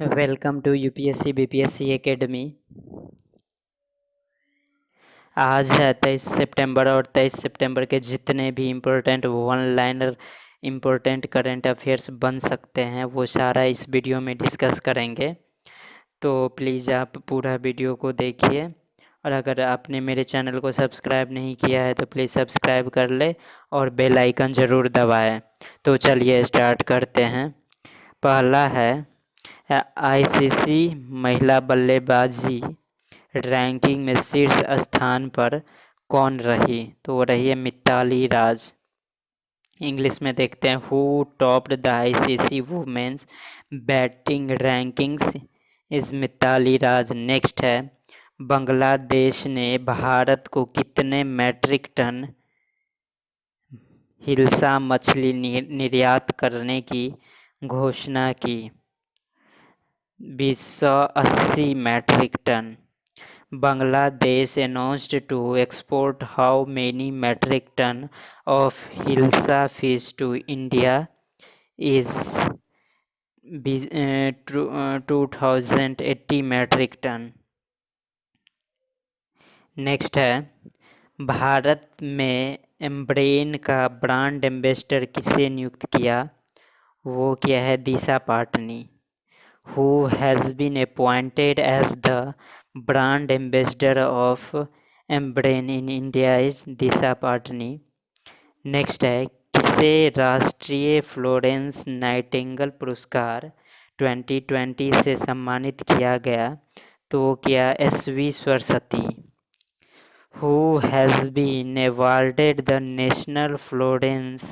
Welcome to UPSC BPSC academy. आज है 23 सितंबर और 23 सितंबर के जितने भी important one liner important current affairs बन सकते हैं वो सारा इस वीडियो में डिस्कस करेंगे। तो प्लीज़ आप पूरा वीडियो को देखिए और अगर आपने मेरे चैनल को सब्सक्राइब नहीं किया है तो प्लीज़ सब्सक्राइब कर ले और बेल आइकन ज़रूर दबाएं। तो चलिए स्टार्ट करते हैं। पहला है आईसीसी महिला बल्लेबाजी रैंकिंग में शीर्ष स्थान पर कौन रही? तो वो रही है मिताली राज। इंग्लिश में देखते हैं, who topped the ICC women's batting rankings is Mithali Raj. Next है, बांग्लादेश ने भारत को कितने मैट्रिक टन हिल्सा मछली निर्यात करने की घोषणा की? 280 metric ton. Bangladesh announced to export how many metric ton of Hilsa fish to India is 2080 metric ton. Next है, भारत में एम्ब्रेन का ब्रांड एम्बेसडर किसे नियुक्त किया? वो क्या है? दिशा Patni. Who has been appointed as the brand ambassador of Embrain in India is Disha Patani. Next है, किसे राष्ट्रीय फ्लोरेंस नाइटिंगेल पुरस्कार 2020 से सम्मानित किया गया? तो क्या SV Saraswati. Who has been awarded the National Florence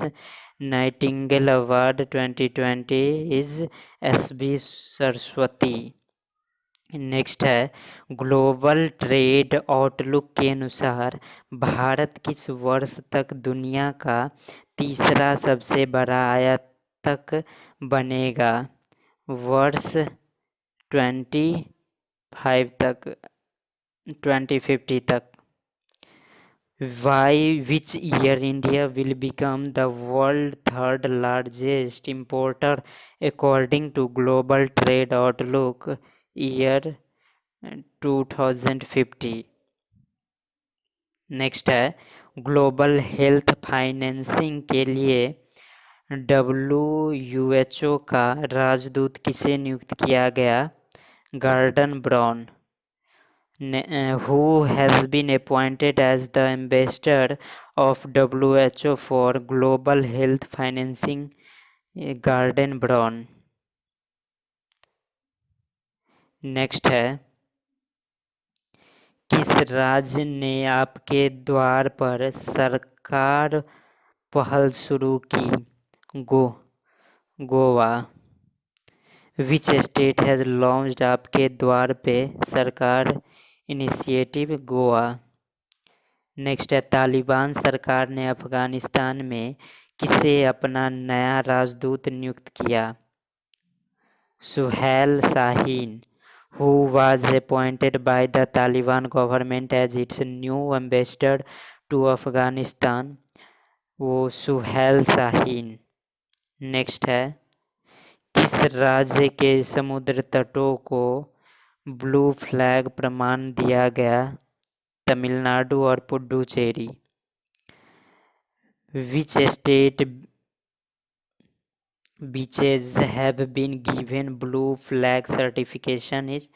Nightingale Award 2020 is SB Saraswati. Next है, ग्लोबल ट्रेड आउटलुक के अनुसार भारत किस वर्ष तक दुनिया का तीसरा सबसे बड़ा आयातक बनेगा? वर्ष 2050 तक। By which year India will become the world third largest importer according to Global Trade Outlook year 2050। Next है, ग्लोबल हेल्थ फाइनेंसिंग के लिए WHO का राजदूत किसे नियुक्त किया गया? Gordon Brown. Who has been appointed as the ambassador of WHO for Global Health Financing? Gordon Brown. Next है, किस राज्य ने आपके द्वार पर सरकार पहल शुरू की? Goa. Which state has launched आपके द्वार पे सरकार इनिशिएटिव? गोवा। नेक्स्ट है, तालिबान सरकार ने अफगानिस्तान में किसे अपना नया राजदूत नियुक्त किया? Suhail Shaheen. Who was appointed by the Taliban government as its new ambassador to Afghanistan? वो सुहैल शाहीन। नेक्स्ट है, किस राज्य के समुद्र तटों को ब्लू फ्लैग प्रमाण दिया गया? तमिलनाडु और Puducherry. Which state beaches have been given blue flag certification is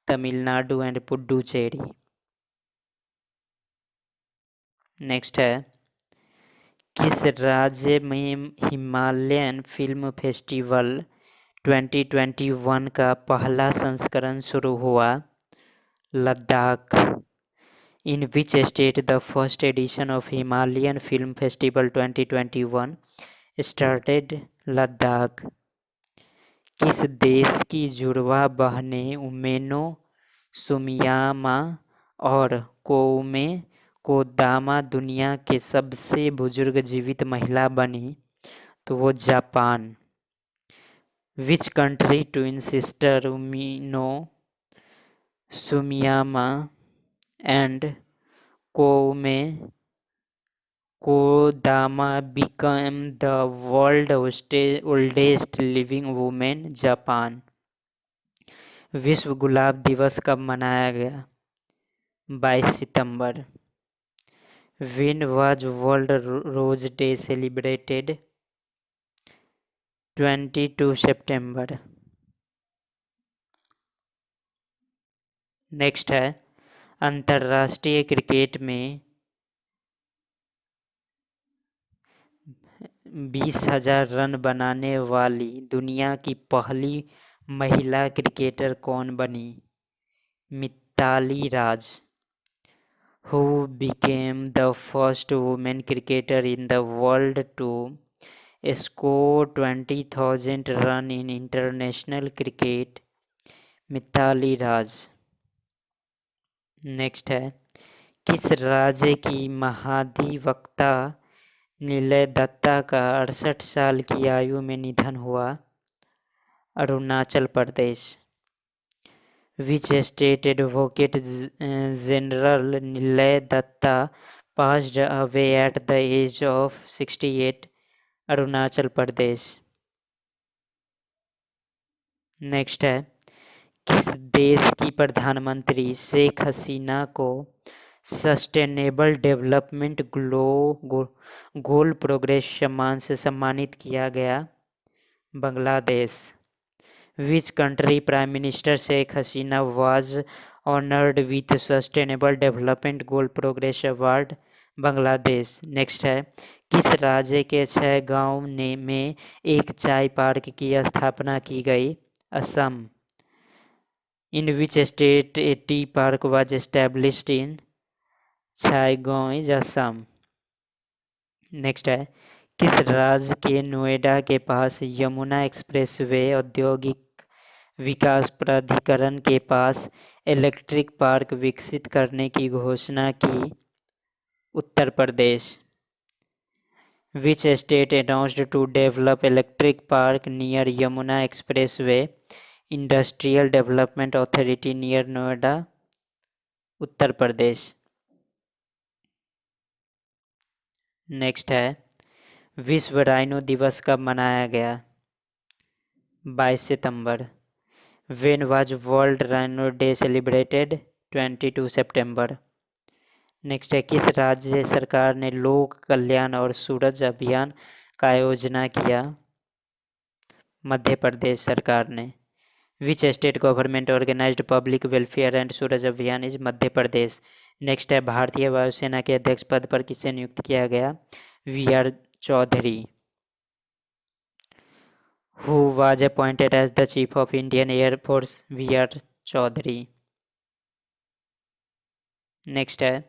Tamil Nadu and Puducherry। Next है, किस राज्य में हिमालयन फिल्म फेस्टिवल 2021 का पहला संस्करण शुरू हुआ? Ladakh. In which state the first edition of Himalayan film festival 2021 started? Ladakh. किस देश की जुड़वा बहनें उमेनो सुमियामा और कोउमे कोदामा दुनिया के सबसे बुजुर्ग जीवित महिला बनी? तो वो Japan. Which country twin sister Umino Sumiyama and Koume Kodama became the world's oldest living women? Japan. विश्व गुलाब दिवस कब मनाया गया? 22 सितंबर। When was World Rose Day celebrated? 22 सितंबर। नेक्स्ट है, अंतर्राष्ट्रीय क्रिकेट में 20,000 रन बनाने वाली दुनिया की पहली महिला क्रिकेटर कौन बनी? मिताली राज। Who became the first woman cricketer in the world to score 20,000 run in international cricket? Mithali Raj. Next है, किस राज्य की महाधिवक्ता निलय दत्ता का 68 साल की आयु में निधन हुआ? Arunachal Pradesh. Which state advocate general Nilay Datta passed away at the age of 68? Arunachal Pradesh. Next है, किस देश की प्रधानमंत्री शेख हसीना को सस्टेनेबल डेवलपमेंट गोल प्रोग्रेस सम्मान से सम्मानित किया गया? Bangladesh. Which country Prime Minister Sheikh Hasina was honored with Sustainable Development Goal Progress Award? Bangladesh. Next है, किस राज्य के 6 गांव में एक चाय पार्क की स्थापना की गई? Assam. In which state a tea park was established in? Chaygaon is Assam. Next है, किस राज्य के नोएडा के पास यमुना एक्सप्रेसवे औद्योगिक विकास प्राधिकरण के पास इलेक्ट्रिक पार्क विकसित करने की घोषणा की? Uttar Pradesh. Which state announced to develop electric park near Yamuna Expressway? Industrial Development Authority near Noida? Uttar Pradesh. Next है, विश्व राइनो दिवस कब मनाया गया? 22 सितंबर। When was World Rhino Day celebrated? 22 सितंबर। नेक्स्ट है, किस राज्य सरकार ने लोक कल्याण और सूरज अभियान का आयोजन किया? मध्य प्रदेश सरकार ने। Which state government organized public welfare and सूरज अभियान इज मध्य प्रदेश। नेक्स्ट है, भारतीय वायुसेना के अध्यक्ष पद पर किसे नियुक्त किया गया? VR Chaudhary. Who was appointed as the Chief of Indian Air Force? VR Chaudhary. Next है,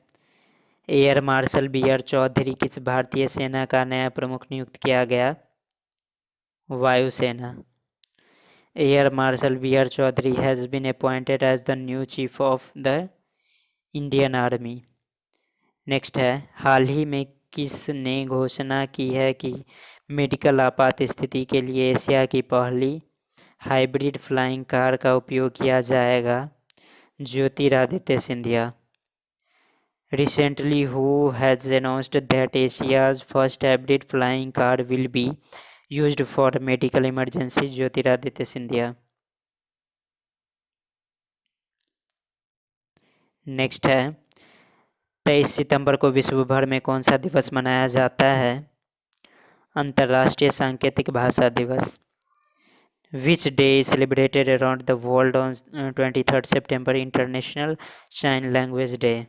एयर मार्शल BR चौधरी किस भारतीय सेना का नया प्रमुख नियुक्त किया गया? वायुसेना। Air marshal BR Chaudhary has been appointed as the new chief of the Indian army. Next है, हाल ही में किसने घोषणा की है कि मेडिकल आपात स्थिति के लिए एशिया की पहली हाइब्रिड फ्लाइंग कार का उपयोग किया जाएगा? Jyotiraditya Scindia. Recently, who has announced that Asia's first hybrid flying car will be used for medical emergency? Jyotiraditya Scindia. Next है, 23 सितंबर को विश्व भर में कौन सा दिवस मनाया जाता है? अंतर्राष्ट्रीय सांकेतिक भाषा दिवस। Which day is celebrated around the world on 23rd September? International Sign Language Day.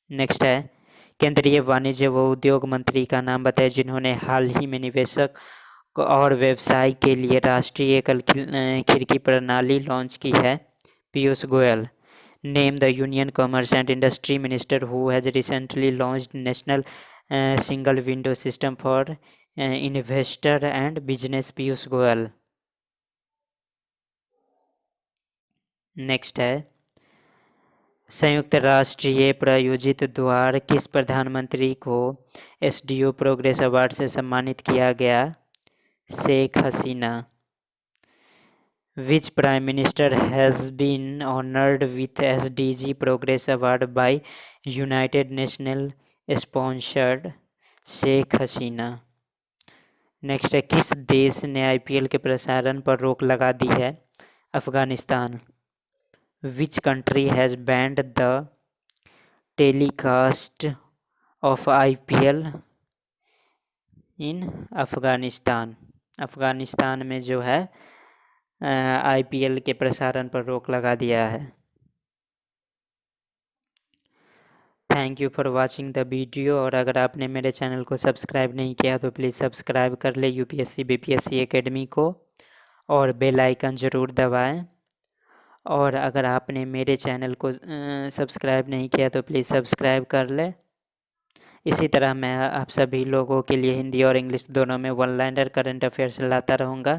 Next है, केंद्रीय वाणिज्य व उद्योग मंत्री का नाम बताएं जिन्होंने हाल ही में निवेशक और व्यवसाय के लिए राष्ट्रीय एकल खिड़की प्रणाली लॉन्च की है? Piyush Goyal. Name the union commerce and industry minister who has recently launched national single window system for investor and business? Piyush Goyal. Next है, संयुक्त राष्ट्रीय प्रायोजित द्वार किस प्रधानमंत्री को SDO प्रोग्रेस अवार्ड से सम्मानित किया गया? Sheikh Hasina. Which Prime Minister has been honored with SDG Progress Award by United Nations sponsored? Sheikh Hasina. Next है, किस देश ने IPL के प्रसारण पर रोक लगा दी है? Afghanistan. Which country has band the telecast of IPL इन अफ़गानिस्तान। अफ़गानिस्तान में जो है IPL के प्रसारण पर रोक लगा दिया है। Thank you for watching the video. और अगर आपने मेरे चैनल को सब्सक्राइब नहीं किया तो प्लीज़ सब्सक्राइब कर ले UPSC BPSC एकेडमी को, और बेल आइकन ज़रूर दबाएं। और अगर आपने मेरे चैनल को सब्सक्राइब नहीं किया तो प्लीज़ सब्सक्राइब कर ले। इसी तरह मैं आप सभी लोगों के लिए हिंदी और इंग्लिश दोनों में वन लाइनर करंट अफेयर्स लाता रहूँगा।